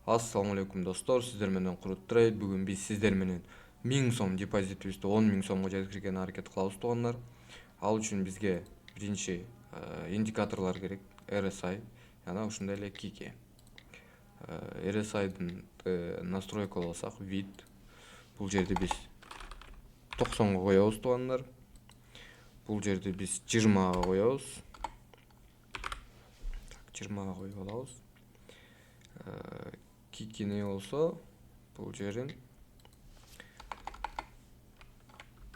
Ассаламу алейкум достор, сиздер менен Курут Трейд. Бүгүн биз сиздер менен 1000 сом депозитибизди 10 000 сомго жеткиргенге аракет кылабыз туугандар. Ал үчүн бизге биринчи индикаторлор керек, RSI жана ушундай эле Kiki. RSI'дын настройкалап алсак, вид. Бул жерде биз 90го коебуз туугандар. Бул жерде биз 20га коебуз. 20га коюп алабыз. Kiki не болсо, бул жерин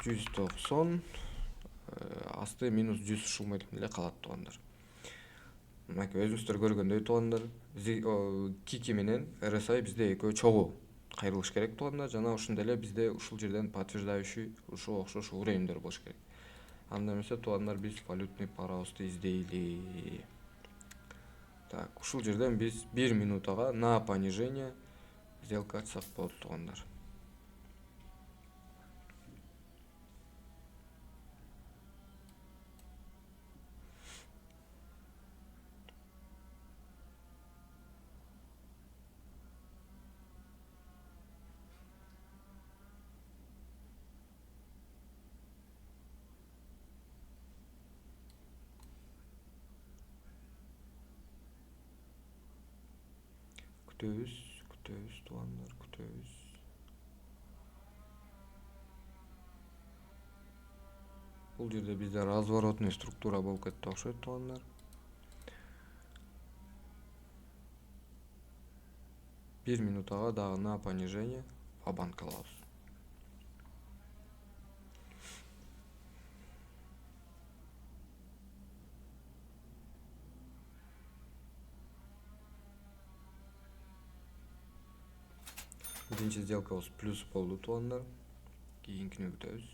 190, асты минус 100 ушул мөлчөрдө эле калат туугандар. Мынакей өзүңүздөр көргөндөй туугандар, Kiki менен RSI бизде экөө чогуу кайрылыш керек туугандар, жана ошондой эле бизде ушул жерден подтверждающий ушуга окшош уровеньдер болуш керек. Анда эмесе туугандар, биз валютный парабызды издейли. Так, ушул жерден биз 1 минутага на понижение сделка ачсак болот туугандар. Күтөбүз туугандар, күтөбүз. Бул жерде бизде разворотный структура болуп кетти окшойт туугандар. 1 минутага дагы на понижение ва-банк алабыз. Биринчи сделкабыз плюс болду туугандар. Кийинкини күтөбүз.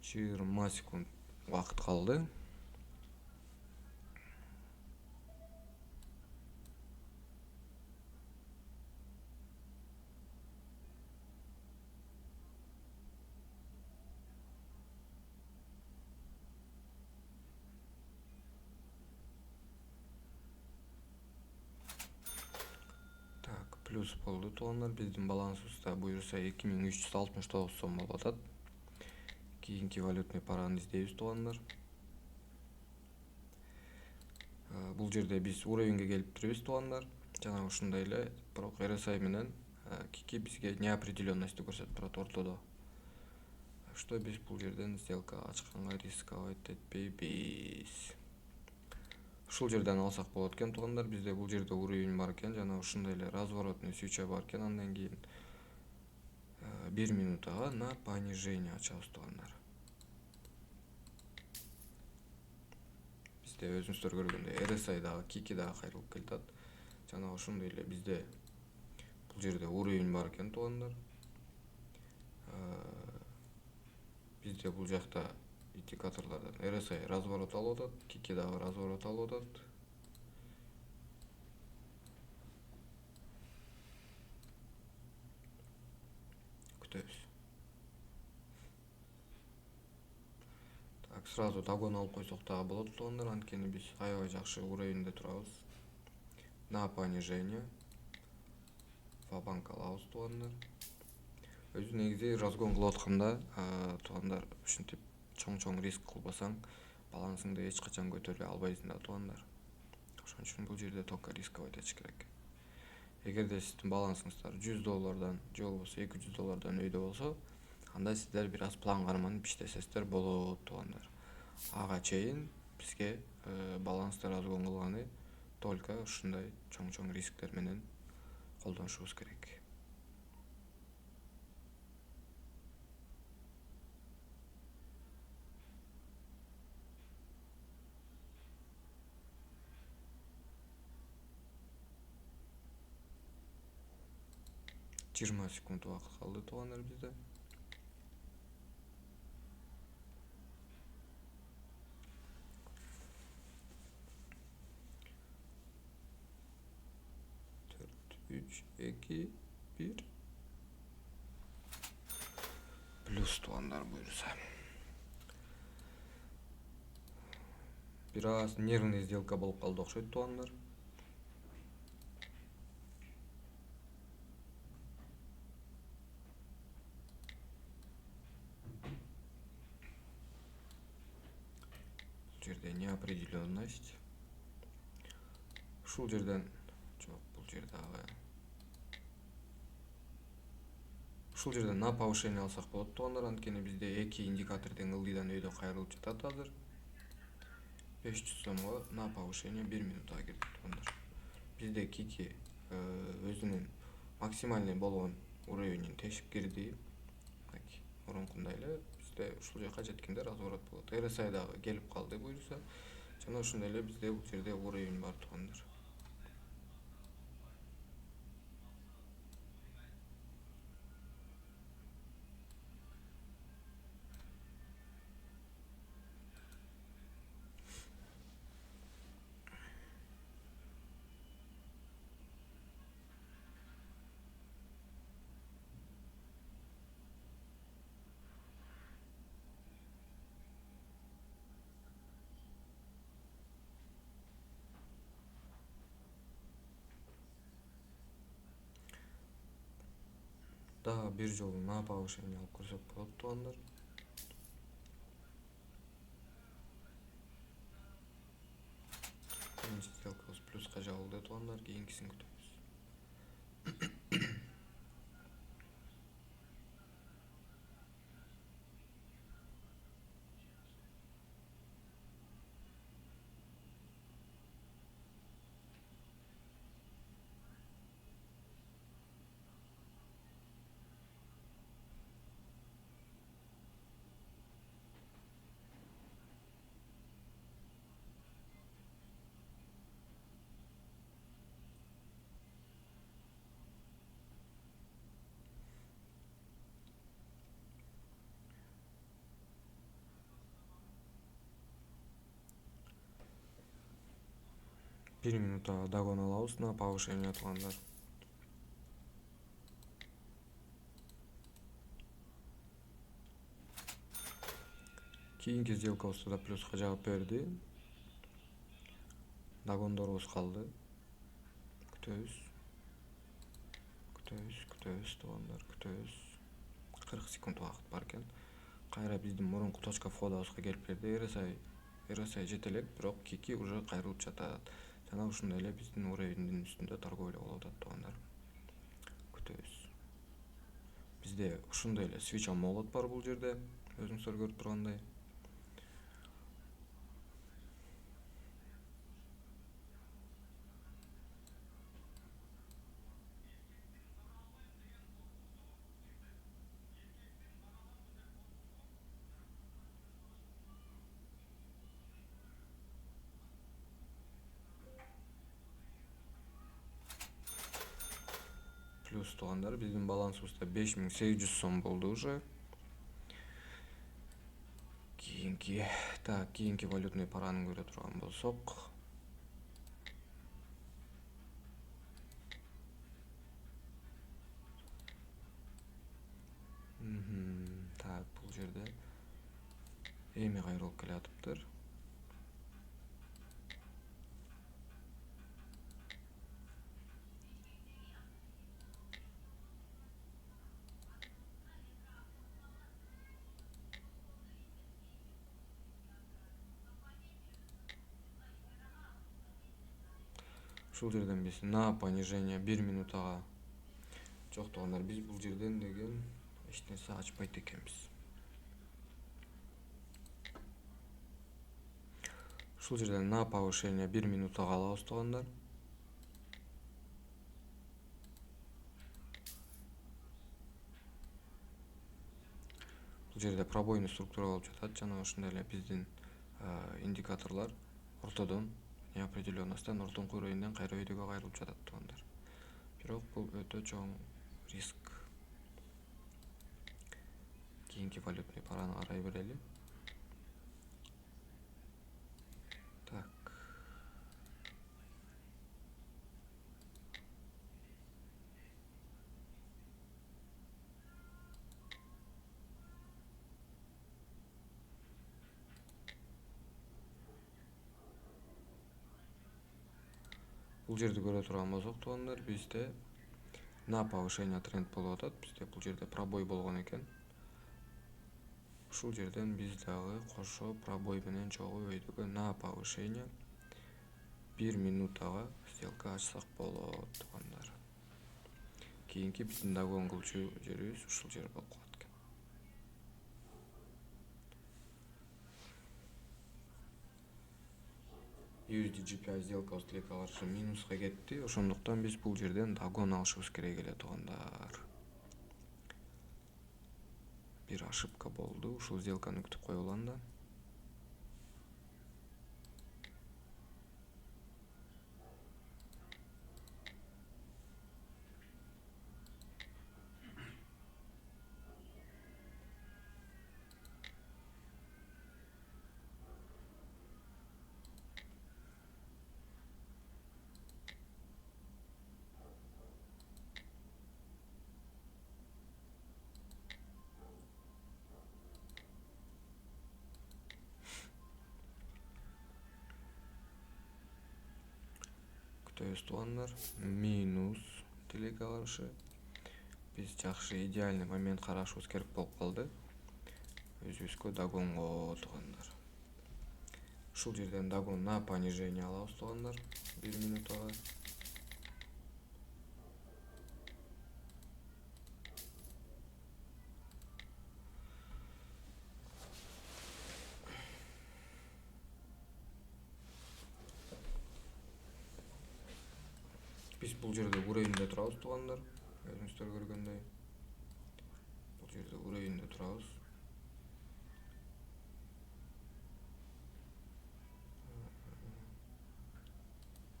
Жыйырма секунд убакыт калды. Так, плюс болду туугандар. Биздин балансыбызда буюрса 2369 сом болуп атат. Кийинки валютный параны издейбиз туугандар. Бул жерде биз уровеньге келип турбуз туугандар. Жана ушундай эле, бирок RSI менен Kiki бизге неопределенностьту көрсөтүп турат ортодо. Что биз бул жерден сделка ачканга рисковать этпейбиз. Ушул жерден алсак болот экен туугандар. Бизде бул жерде уровень бар экен, жана ушундай эле разворотный свеча бар экен. Андан кийин 1 минутага на понижение ачабыз туугандар. Бизде өзүңүздөр көргөндөй RSI дагы Kiki дагы кайрылып келатат. Жана ошондой эле бизде бул жерде уровень бар экен туугандар. Бизде бул жакта индикаторлордон RSI разворот алып атат, Kiki дагы разворот алып атат. Күтөбүз. Так, сразу догон алып койсок дагы болот туугандар, анткени биз аябай жакшы уровеньде турабыз. На понижение ва-банк алабыз туугандар. Өзү негизи разгон кылып атканда туугандар, ушинтип чоң риск кылбасаң, балансыңды эч качан көтөрө албайсың да туугандар. Ошон үчүн бул жерде только рисковать этиш керек. Эгерде сиздин балансыңыздар $100 же болбосо $200 өйдө болсо, анда сиздер бир аз план карманып иштесеңиздер болот туугандар. Ага чейин бизге балансты разгон кылганы только ушундай чоң рисктер менен колдонушубуз керек. Жыйырма секунд убакыт калды туугандар бизде. 3 2 1 плюс туугандар буюрса. Бир аз нервный сделка болуп калды окшойт туугандар. Бул жерде неопределенность. Ушул жерден жок, бул жердагы ушул жерден на повышение алсак болот туугандар, анткени бизде 2 индикатордун ылдыйдан өйдө кайрылып жатат азыр. 500 сомго на повышение 1 минутага кирди туугандар. Бизде кики өзүнүн максимальный болгон уровенин тешип кирди. Мурункундай эле бизде ушул жака жеткенде разворот болот. RSI дагы келип калды буюрса. Жана ошондой эле бизде бул жерде уровень бар туугандар. Дагы бир жолу на повышение алып көрсөк болот туугандар. Биринчи сделкабыз плюска жабылды туугандар, кийинкисин күтөбүз. Бир минутага дагон алабыз на повышение туугандар. Кийинки сделкабызды да плюска жаап берди. Дагондорубуз калды. Күтөбүз туугандар, күтөбүз. 40 секунд убакыт бар экен. Кайра биздин мурунку точка входубузга келип берди. RSI жетелек, бирок кики уже кайрылып жатат. Жана ушундай эле биздин уровеньдин үстүндө торговля болуп атат туугандар. Күтөбүз. Бизде ушундай эле switch on молот бар бул жерде, өзүңүздөр көрүп тургандай. Плюс туугандар, биздин балансыбызда 5800 сом болду уже. Кийинки валютный параны көрө турган болсок, бул жерде эми кайрылып келатыптыр. Ушул жерден биз на понижение 1 минутага жок туугандар, биз бул жерден деген эч нерсе ачпайт экенбиз. Ушул жерден на повышение 1 минутага алабыз туугандар. Бул жерде пробойный структура болуп жатат, жана ошондой эле биздин индикаторлор ортодон неопределенностьтан ортоңку уровеньден кайра өйдөгө кайрылып жатат туугандар. Бирок бул өтө чоң риск. Кийинки валютный параны карай берели. Бул жерди көрө турган болсок туугандар, бизде на повышение тренд болуп атат. Бизде бул жерде пробой болгон экен. Ушул жерден биз дагы кошо пробой менен чогуу өйдөгө на повышение 1 минутага сделка ачсак болот туугандар. Кийинки биздин дагон кылчу жерибиз ушул жер болуп калат экен. USD GPI сделка сделка каршы минуска кетти. Ошондуктан биз бул жерден дагон алышыбыз керек эле туугандар. Бир ошибка болду. Ушул сделканы күтүп коелу анда. Күтөбүз туугандар. Минус тилекке каршы. Биз жакшы идеальный момент карашыбыз керек болуп калды. Өзүбүзгө дагонго туугандар. Ушул жерден дагон на понижение алабыз туугандар. 1 минутага. Биз бул жерде уровеньде турабыз туугандар. Өзүңүздөр көргөндөй. Бул жерде уровеньде турабыз.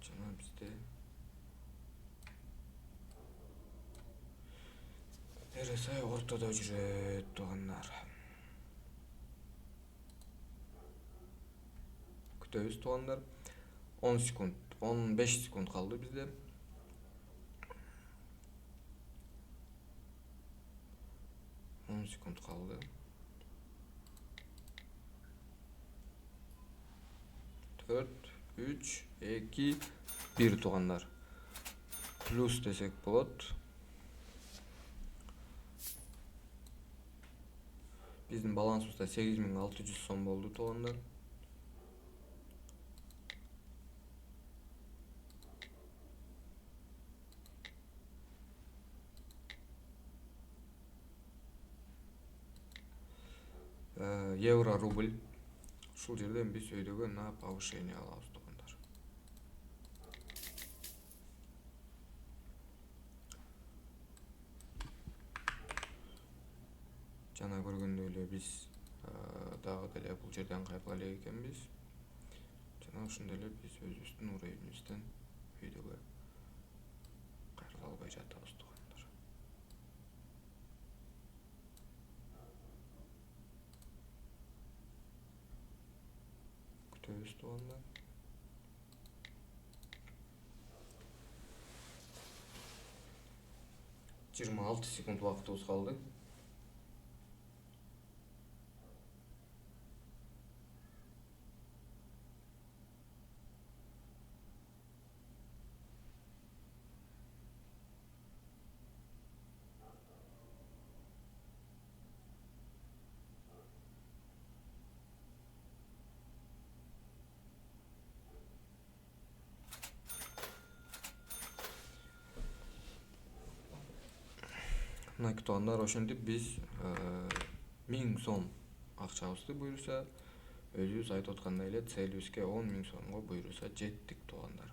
Жана бизде RSI ортодо жүрөт туугандар. Күтөбүз туугандар. 10 секунд, 15 секунд калды бизде. 10 секунд kaldı. 4, 3, 2, 1 tуугандар. Плюс десек болот. Биздин балансыбызда 8600 сом болду туугандар. Евро рубль. Ушул жерден биз өйдөгө на повышение алабыз туугандар. Жана көргөндөй эле биз дагы деле бул жерден кайрыла элек экенбиз. Жана ошондой эле биз өзүбүздүн уровенибизден өйдөгө кайрыла албай жатабыз туугандар. Күтөбүз туугандар. Жыйырма 6 секунд убактыбыз калды. Мына туугандар, ошентип биз 1000 сом акчабызды буюрса өзүбүз айтып аткандай эле целибизге 10 000 сомго буюрса жеттик туугандар.